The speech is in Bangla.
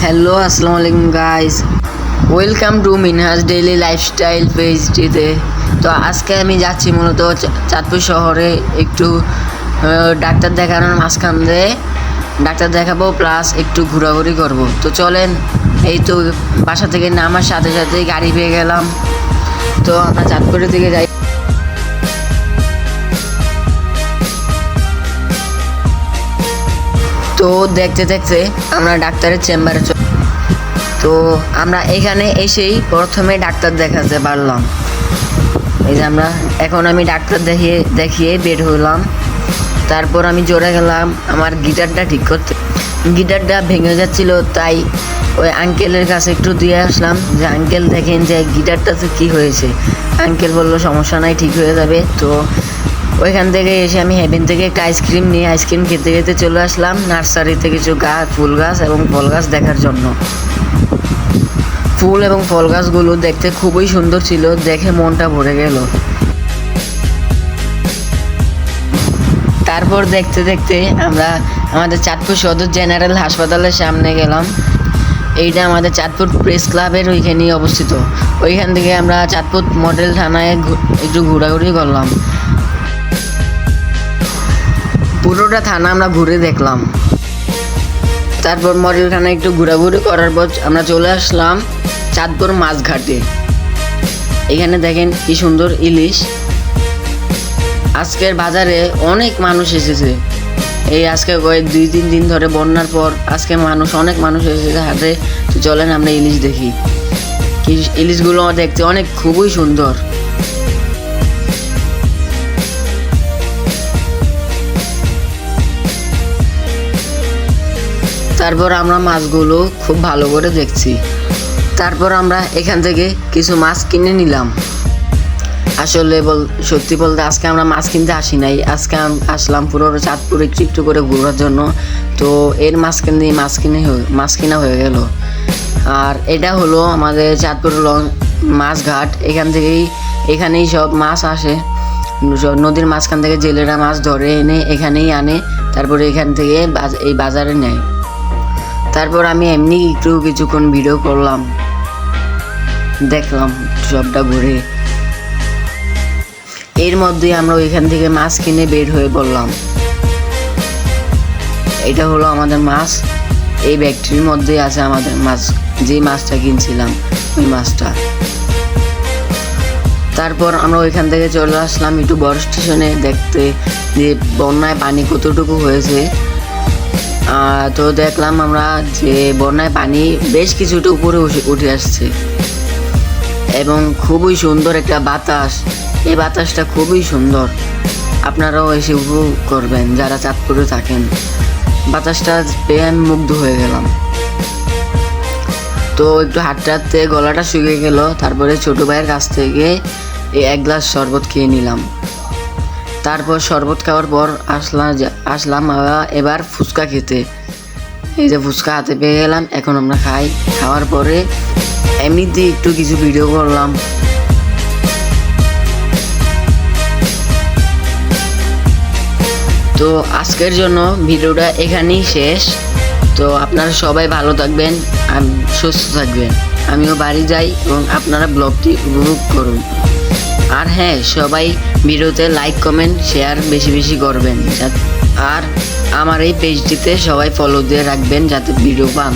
হ্যালো, আসসালামু আলাইকুম guys. Welcome to Minhaj daily lifestyle পেজটিতে। তো আজকে আমি যাচ্ছি মূলত চাঁদপুর শহরে একটু ডাক্তার দেখানোর মাঝখান দিয়ে ডাক্তার দেখাবো, প্লাস একটু ঘোরাঘুরি করব। তো চলেন, এই তো বাসা থেকে নামার সাথে সাথেই গাড়ি পেয়ে গেলাম। তো আমরা চাঁদপুরের দিকে যাই। তো দেখতে দেখতে আমরা ডাক্তারের চেম্বারে তো আমরা এখানে এসেই প্রথমে ডাক্তার দেখাতে পারলাম। এই যে আমি ডাক্তার দেখিয়ে বের হলাম। তারপর আমি জোরে গেলাম আমার গিটারটা ঠিক করতে। গিটারটা ভেঙে যাচ্ছিল, তাই ওই আঙ্কেলের কাছে একটু দিয়ে আসলাম যে আঙ্কেল দেখেন যে গিটারটাতে কি হয়েছে। আঙ্কেল বললো সমস্যা নাই, ঠিক হয়ে যাবে। তো ওইখান থেকে এসে আমি হেভেন থেকে একটা আইসক্রিম নিয়ে আইসক্রিম খেতে খেতে চলে আসলাম নার্সারিতে কিছু ফুল গাছ এবং ফল গাছ দেখার জন্য। ফুল এবং ফল গাছগুলো দেখতে খুবই সুন্দর ছিল, দেখে মনটা ভরে গেল। তারপর দেখতে দেখতে আমরা আমাদের চাঁদপুর সদর জেনারেল হাসপাতালের সামনে গেলাম। এইটা আমাদের চাঁদপুর প্রেস ক্লাবের ওইখানেই অবস্থিত। ওইখান থেকে আমরা চাঁদপুর মডেল থানায় একটু ঘোরাঘুরি করলাম। পুরোটা থানা আমরা ঘুরে দেখলাম। তারপর মডেল থানায় একটু ঘোরাঘুরি করার পর আমরা চলে আসলাম চাঁদপুর মাছঘাটে। এখানে দেখেন কি সুন্দর ইলিশ। আজকের বাজারে অনেক মানুষ এসেছে। এই আজকে কয়েক 2-3 দিন ধরে বন্যার পর আজকে অনেক মানুষ এসেছে হাটে। তো চলেন আমরা ইলিশ দেখি। ইলিশগুলো দেখতে খুবই সুন্দর। তারপর আমরা মাছগুলো খুব ভালো করে দেখছি। তারপর আমরা এখান থেকে কিছু মাছ কিনে নিলাম। আসলে সত্যি বলতে আজকে আমরা মাছ কিনতে আসি নাই, আজকে আসলাম পুরো চাঁদপুর একটু করে ঘোরার জন্য। তো এর মাঝখান দিয়ে মাছ কিনা হয়ে গেল। আর এটা হলো আমাদের চাঁদপুর মাছঘাট। এখানেই সব মাছ আসে। নদীর মাঝখান থেকে জেলেরা মাছ ধরে এনে এখানেই আনে, তারপরে এখান থেকে এই বাজারে নেয়। তারপর আমি এমনি কিছুক্ষণ ভিডিও করলাম, দেখলাম সবটা ঘুরে। এর মধ্যে আমরা ওইখান থেকে মাছ কিনে বের হয়ে পড়লাম। এটা হলো আমাদের মাছ। এই ব্যাগটির মধ্যে আছে আমাদের মাছ, যে মাছটা কিনছিলাম ওই মাছটা। তারপর আমরা ওইখান থেকে চলে আসলাম একটু বড় স্টেশনে দেখতে যে বন্যায় পানি কতটুকু হয়েছে। তো দেখলাম আমরা যে বন্যায় পানি বেশ কিছুটা উপরে উঠে আসছে এবং খুবই সুন্দর একটা বাতাস। এই বাতাসটা খুবই সুন্দর, আপনারাও এসে উপভোগ করবেন যারা চাঁদপুরে থাকেন। বাতাসটা পেয়ে আমি মুগ্ধ হয়ে গেলাম। তো একটু হাঁটতে হাঁটতে গলাটা শুকিয়ে গেল। তারপরে ছোট ভাইয়ের কাছ থেকে এক গ্লাস শরবত খেয়ে নিলাম। তারপর শরবত খাওয়ার পর আসলাম এবার ফুচকা খেতে। এই যে ফুচকা হাতে পেয়ে গেলাম, এখন আমরা খাওয়ার পরে এমনিতে একটু কিছু ভিডিও করলাম। তো আজকের জন্য ভিডিওটা এখানেই শেষ। তো আপনারা সবাই ভালো থাকবেন, সুস্থ থাকবেন। আমিও বাড়ি যাই এবং আপনারা ব্লগটি উপভোগ করুন। আর হ্যাঁ, সবাই ভিডিওতে লাইক কমেন্ট শেয়ার বেশি বেশি করবেন। আর আমার এই পেজটিতে সবাই ফলো দিয়ে রাখবেন যাতে ভিডিও পান।